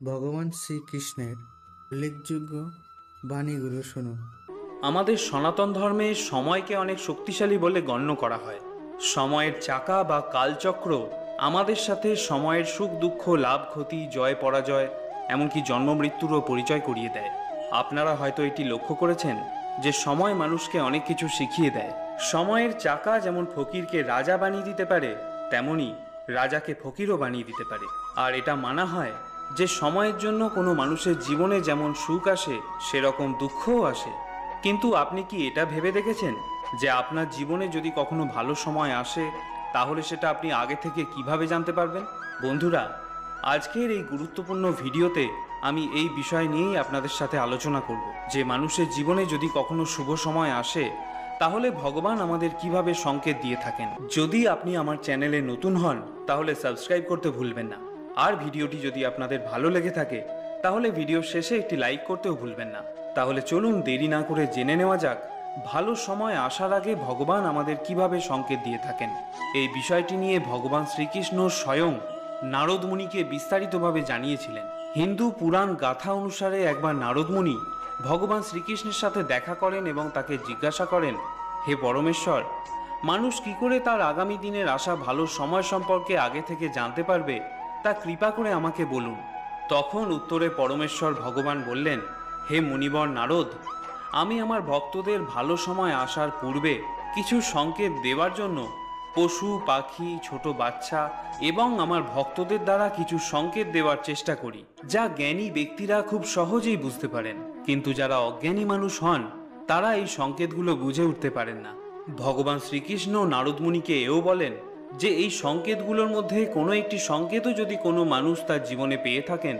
ভগবান শ্রীকৃষ্ণের উল্লেখযোগ্য বাণীগুলো শুনুন। আমাদের সনাতন ধর্মে সময়কে অনেক শক্তিশালী বলে গণ্য করা হয়। সময়ের চাকা বা কালচক্র আমাদের সাথে সময়ের সুখ দুঃখ, লাভ ক্ষতি, জয় পরাজয়, এমনকি জন্ম মৃত্যুরও পরিচয় করিয়ে দেয়। আপনারা হয়তো এটি লক্ষ্য করেছেন যে সময় মানুষকে অনেক কিছু শিখিয়ে দেয়। সময়ের চাকা যেমন ফকিরকে রাজা বানিয়ে দিতে পারে, তেমনি রাজাকে ফকিরও বানিয়ে দিতে পারে। আর এটা মানা হয় যে সময়ের জন্য কোনো মানুষের জীবনে যেমন সুখ আসে, সেরকম দুঃখও আসে। কিন্তু আপনি কি এটা ভেবে দেখেছেন যে আপনার জীবনে যদি কখনো ভালো সময় আসে, তাহলে সেটা আপনি আগে থেকে কিভাবে জানতে পারবেন? বন্ধুরা, আজকের এই গুরুত্বপূর্ণ ভিডিওতে আমি এই বিষয় নিয়েই আপনাদের সাথে আলোচনা করব যে মানুষের জীবনে যদি কখনো শুভ সময় আসে, তাহলে ভগবান আমাদের কিভাবে সংকেত দিয়ে থাকেন। যদি আপনি আমার চ্যানেলে নতুন হন, তাহলে সাবস্ক্রাইব করতে ভুলবেন না। আর ভিডিওটি যদি আপনাদের ভালো লেগে থাকে, তাহলে ভিডিও শেষে একটি লাইক করতেও ভুলবেন না। তাহলে চলুন দেরি না করে জেনে নেওয়া যাক ভালো সময় আসার আগে ভগবান আমাদের কিভাবে সংকেত দিয়ে থাকেন। এই বিষয়টি নিয়ে ভগবান শ্রীকৃষ্ণ স্বয়ং নারদ মুনিকে বিস্তারিতভাবে জানিয়েছিলেন। হিন্দু পুরাণ গাথা অনুসারে একবার নারদ মুনি ভগবান শ্রীকৃষ্ণের সাথে দেখা করেন এবং তাকে জিজ্ঞাসা করেন, হে পরমেশ্বর, মানুষ কি করে তার আগামী দিনের আসা ভালো সময় সম্পর্কে আগে থেকে জানতে পারবে, তা কৃপা করে আমাকে বলুন। তখন উত্তরে পরমেশ্বর ভগবান বললেন, হে মুনিবর নারদ, আমি আমার ভক্তদের ভালো সময় আসার পূর্বে কিছু সংকেত দেওয়ার জন্য পশু পাখি, ছোট বাচ্চা এবং আমার ভক্তদের দ্বারা কিছু সংকেত দেওয়ার চেষ্টা করি, যা জ্ঞানী ব্যক্তিরা খুব সহজেই বুঝতে পারেন। কিন্তু যারা অজ্ঞানী মানুষ হন, তারা এই সংকেতগুলো বুঝে উঠতে পারেন না। ভগবান শ্রীকৃষ্ণ নারদ মুনিকে এও বলেন যে এই সংকেতগুলোর মধ্যে কোনো একটি সংকেতও যদি কোনো মানুষ তার জীবনে পেয়ে থাকেন,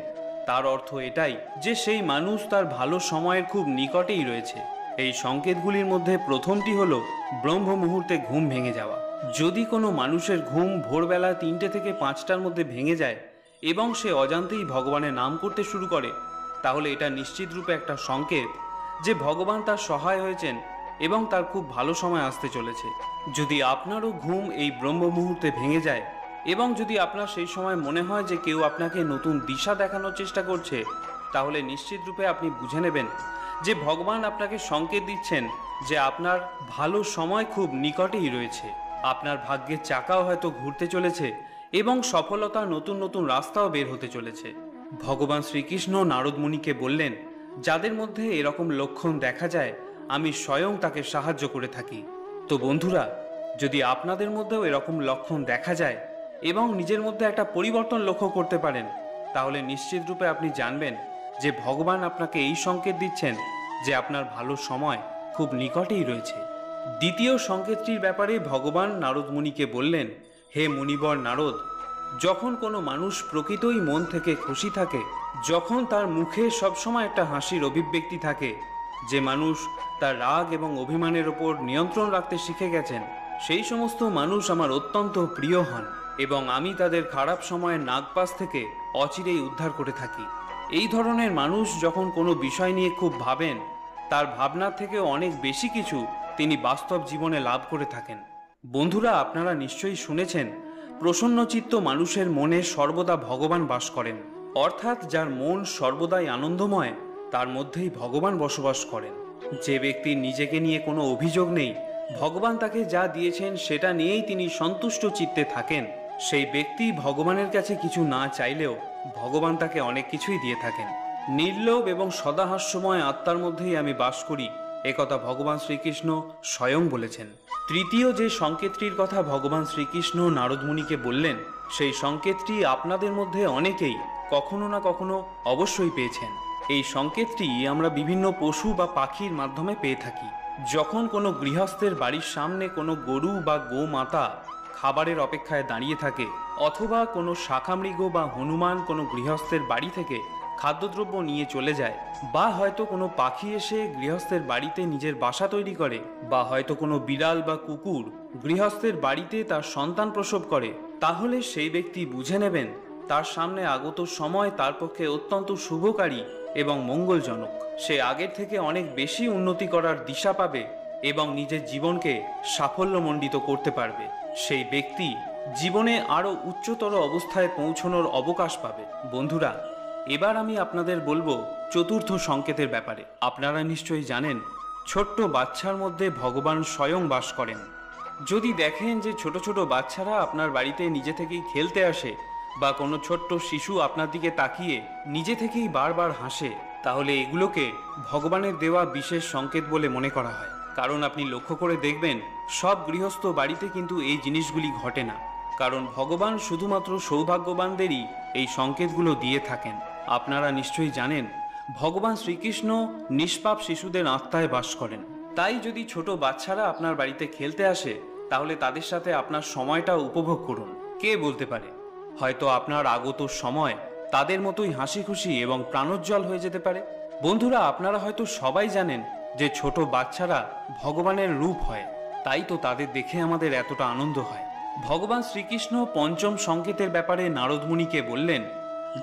তার অর্থ এটাই যে সেই মানুষ তার ভালো সময়ের খুব নিকটেই রয়েছে। এই সংকেতগুলির মধ্যে প্রথমটি হলো ব্রহ্ম মুহূর্তে ঘুম ভেঙে যাওয়া। যদি কোনো মানুষের ঘুম ভোরবেলা 3টে থেকে 5টার মধ্যে ভেঙে যায় এবং সে অজান্তেই ভগবানের নাম করতে শুরু করে, তাহলে এটা নিশ্চিত রূপে একটা সংকেত যে ভগবান তার সহায় হয়েছেন এবং তার খুব ভালো সময় আসতে চলেছে। যদি আপনারও ঘুম এই ব্রহ্ম মুহূর্তে ভেঙে যায় এবং যদি আপনার সেই সময় মনে হয় যে কেউ আপনাকে নতুন দিশা দেখানোর চেষ্টা করছে, তাহলে নিশ্চিত রূপে আপনি বুঝে নেবেন যে ভগবান আপনাকে সংকেত দিচ্ছেন যে আপনার ভালো সময় খুব নিকটেই রয়েছে। আপনার ভাগ্যের চাকাও হয়তো ঘুরতে চলেছে এবং সফলতার নতুন নতুন রাস্তাও বের হতে চলেছে। ভগবান শ্রীকৃষ্ণ নারদ মুনিকে বললেন, যাদের মধ্যে এরকম লক্ষণ দেখা যায়, আমি স্বয়ং তাকে সাহায্য করে থাকি। তো বন্ধুরা, যদি আপনাদের মধ্যেও এরকম লক্ষণ দেখা যায় এবং নিজের মধ্যে একটা পরিবর্তন লক্ষ্য করতে পারেন, তাহলে নিশ্চিত রূপে আপনি জানবেন যে ভগবান আপনাকে এই সংকেত দিচ্ছেন যে আপনার ভালো সময় খুব নিকটেই রয়েছে। দ্বিতীয় সংকেতটির ব্যাপারে ভগবান নারদ মুনিকে বললেন, হে মুনিবর নারদ, যখন কোনো মানুষ প্রকৃতই মন থেকে খুশি থাকে, যখন তার মুখে সবসময় একটা হাসির অভিব্যক্তি থাকে, যে মানুষ তার রাগ এবং অভিমানের ওপর নিয়ন্ত্রণ রাখতে শিখে গেছেন, সেই সমস্ত মানুষ আমার অত্যন্ত প্রিয় হন এবং আমি তাদের খারাপ সময়ের নাগপাশ থেকে অচিরেই উদ্ধার করে থাকি। এই ধরনের মানুষ যখন কোনো বিষয় নিয়ে খুব ভাবেন, তার ভাবনার থেকে অনেক বেশি কিছু তিনি বাস্তব জীবনে লাভ করে থাকেন। বন্ধুরা, আপনারা নিশ্চয়ই শুনেছেন, প্রসন্নচিত্ত মানুষের মনে সর্বদা ভগবান বাস করেন। অর্থাৎ যার মন সর্বদাই আনন্দময়, তার মধ্যেই ভগবান বসবাস করেন। যে ব্যক্তির নিজেকে নিয়ে কোনো অভিযোগ নেই, ভগবান তাকে যা দিয়েছেন সেটা নিয়েই তিনি সন্তুষ্ট চিত্তে থাকেন, সেই ব্যক্তি ভগবানের কাছে কিছু না চাইলেও ভগবান তাকে অনেক কিছুই দিয়ে থাকেন। নির্লোভ এবং সদাহাস্যময় আত্মার মধ্যেই আমি বাস করি, একথা ভগবান শ্রীকৃষ্ণ স্বয়ং বলেছেন। তৃতীয় যে সংকেতটির কথা ভগবান শ্রীকৃষ্ণ নারদ মুনিকে বললেন, সেই সংকেতটি আপনাদের মধ্যে অনেকেই কখনো না কখনো অবশ্যই পেয়েছেন। এই সংকেতটি আমরা বিভিন্ন পশু বা পাখির মাধ্যমে পেয়ে থাকি। যখন কোনো গৃহস্থের বাড়ির সামনে কোনো গরু বা গোমাতা খাবারের অপেক্ষায় দাঁড়িয়ে থাকে, অথবা কোনো শাখামৃগ বা হনুমান কোনো গৃহস্থের বাড়ি থেকে খাদ্যদ্রব্য নিয়ে চলে যায়, বা হয়তো কোনো পাখি এসে গৃহস্থের বাড়িতে নিজের বাসা তৈরি করে, বা হয়তো কোনো বিড়াল বা কুকুর গৃহস্থের বাড়িতে তার সন্তান প্রসব করে, তাহলে সেই ব্যক্তি বুঝে নেবেন তার সামনে আগত সময় তার পক্ষে অত্যন্ত শুভকারী এবং মঙ্গলজনক। সে আগের থেকে অনেক বেশি উন্নতি করার দিশা পাবে এবং নিজের জীবনকে সাফল্যমণ্ডিত করতে পারবে। সেই ব্যক্তি জীবনে আরও উচ্চতর অবস্থায় পৌঁছানোর অবকাশ পাবে। বন্ধুরা, এবার আমি আপনাদের বলবো চতুর্থ সংকেতের ব্যাপারে। আপনারা নিশ্চয়ই জানেন ছোট্ট বাচ্চার মধ্যে ভগবান স্বয়ং বাস করেন। যদি দেখেন যে ছোট ছোট বাচ্চারা আপনার বাড়িতে নিজে থেকেই খেলতে আসে বা কোনো ছোট্ট শিশু আপনার দিকে তাকিয়ে নিজে থেকেই বারবার হাসে, তাহলে এগুলোকে ভগবানের দেওয়া বিশেষ সংকেত বলে মনে করা হয়। কারণ আপনি লক্ষ্য করে দেখবেন সব গৃহস্থ বাড়িতে কিন্তু এই জিনিসগুলি ঘটে না, কারণ ভগবান শুধুমাত্র সৌভাগ্যবানদেরই এই সংকেতগুলো দিয়ে থাকেন। আপনারা নিশ্চয়ই জানেন ভগবান শ্রীকৃষ্ণ নিষ্পাপ শিশুদের আত্মায় বাস করেন। তাই যদি ছোট বাচ্চারা আপনার বাড়িতে খেলতে আসে তাহলে তাদের সাথে আপনার সময়টা উপভোগ করুন। কে বলতে পারে হয়তো আপনার আগত সময় তাদের মতোই হাসি খুশি এবং প্রাণোজ্জ্বল হয়ে যেতে পারে। বন্ধুরা, আপনারা হয়তো সবাই জানেন যে ছোট বাচ্চারা ভগবানের রূপ হয়, তাই তো তাদের দেখে আমাদের এতটা আনন্দ হয়। ভগবান শ্রীকৃষ্ণ পঞ্চম সংকেতের ব্যাপারে নারদ মুনিকে বললেন,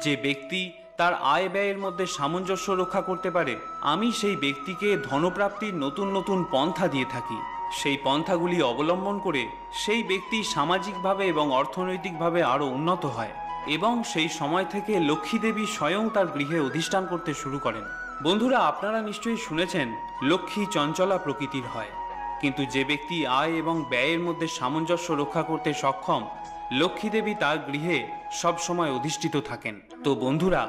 যে ব্যক্তি তার আয় ব্যয়ের মধ্যে সামঞ্জস্য রক্ষা করতে পারে, আমি সেই ব্যক্তিকে ধনপ্রাপ্তির নতুন নতুন পন্থা দিয়ে থাকি। সেই পন্থাগুলি অবলম্বন করে সেই ব্যক্তি সামাজিকভাবে এবং অর্থনৈতিকভাবে আরও উন্নত হয় এবং সেই সময় থেকে লক্ষ্মী দেবী স্বয়ং তার গৃহে অধিষ্ঠান করতে শুরু করেন। বন্ধুরা, আপনারা নিশ্চয়ই শুনেছেন লক্ষ্মী চঞ্চলা প্রকৃতির হয়, কিন্তু যে ব্যক্তি আয় এবং ব্যয়ের মধ্যে সামঞ্জস্য রক্ষা করতে সক্ষম, লক্ষ্মী দেবী তার গৃহে সবসময় অধিষ্ঠিত থাকেন। তো বন্ধুরা,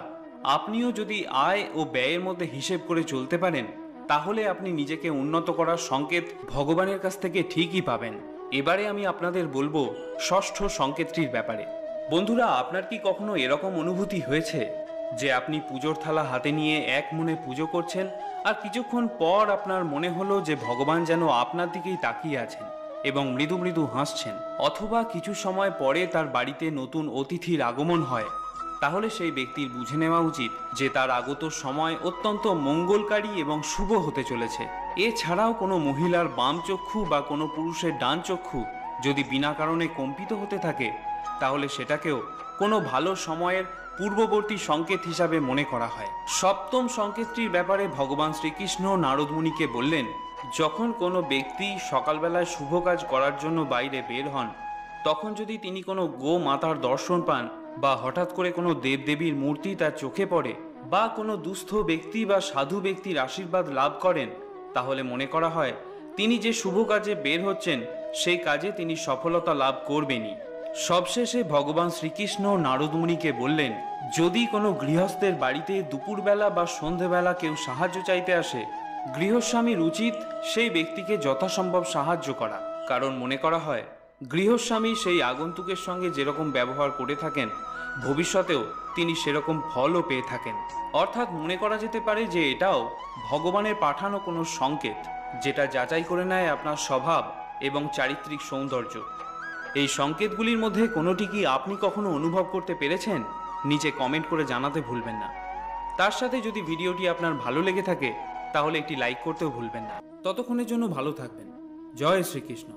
আপনিও যদি আয় ও ব্যয়ের মধ্যে হিসেব করে চলতে পারেন তাহলে আপনি নিজেকে উন্নত করার সংকেত ভগবানের কাছ থেকে ঠিকই পাবেন। এবারে আমি আপনাদের বলবো ষষ্ঠ সংকেতটির ব্যাপারে। বন্ধুরা, আপনার কি কখনো এরকম অনুভূতি হয়েছে যে আপনি পুজোর থালা হাতে নিয়ে এক মনে পুজো করছেন আর কিছুক্ষণ পর আপনার মনে হলো যে ভগবান যেন আপনার দিকেই তাকিয়ে আছেন এবং মৃদু মৃদু হাসছেন, অথবা কিছু সময় পরে তার বাড়িতে নতুন অতিথির আগমন হয়, তাহলে সেই ব্যক্তির বুঝে নেওয়া উচিত যে তার আগত সময় অত্যন্ত মঙ্গলকারী এবং শুভ হতে চলেছে। এছাড়াও কোনো মহিলার বাম চক্ষু বা কোনো পুরুষের ডান চক্ষু যদি বিনা কারণে কম্পিত হতে থাকে তাহলে সেটাকেও কোনো ভালো সময়ের পূর্ববর্তী সংকেত হিসাবে মনে করা হয়। সপ্তম সংকেতটির ব্যাপারে ভগবান শ্রীকৃষ্ণ নারদ মুনিকে বললেন, যখন কোনো ব্যক্তি সকালবেলায় শুভ কাজ করার জন্য বাইরে বের হন, তখন যদি তিনি কোনো গো মাতার দর্শন পান বা হঠাৎ করে কোনো দেবদেবীর মূর্তি তার চোখে পড়ে বা কোনো দুস্থ ব্যক্তি বা সাধু ব্যক্তির আশীর্বাদ লাভ করেন, তাহলে মনে করা হয় তিনি যে শুভ কাজে বের হচ্ছেন সেই কাজে তিনি সফলতা লাভ করবেনই। সবশেষে ভগবান শ্রীকৃষ্ণ নারদ মুনিকে বললেন, যদি কোনো গৃহস্থের বাড়িতে দুপুরবেলা বা সন্ধেবেলা কেউ সাহায্য চাইতে আসে, গৃহস্বামীর উচিত সেই ব্যক্তিকে যথাসম্ভব সাহায্য করা, কারণ মনে করা হয় গৃহস্বামী সেই আগন্তুকের সঙ্গে যেরকম ব্যবহার করে থাকেন ভবিষ্যতেও তিনি সেরকম ফলও পেয়ে থাকেন। অর্থাৎ মনে করা যেতে পারে যে এটাও ভগবানের পাঠানো কোনো সংকেত, যেটা যাচাই করে নেয় আপনার স্বভাব এবং চারিত্রিক সৌন্দর্য। এই সংকেতগুলির মধ্যে কোনোটি কি আপনি কখনো অনুভব করতে পেরেছেন? নিচে কমেন্ট করে জানাতে ভুলবেন না। তার সাথে যদি ভিডিওটি আপনার ভালো লেগে থাকে তাহলে একটি লাইক করতেও ভুলবেন না। ততক্ষণের জন্য ভালো থাকবেন। জয় শ্রীকৃষ্ণ।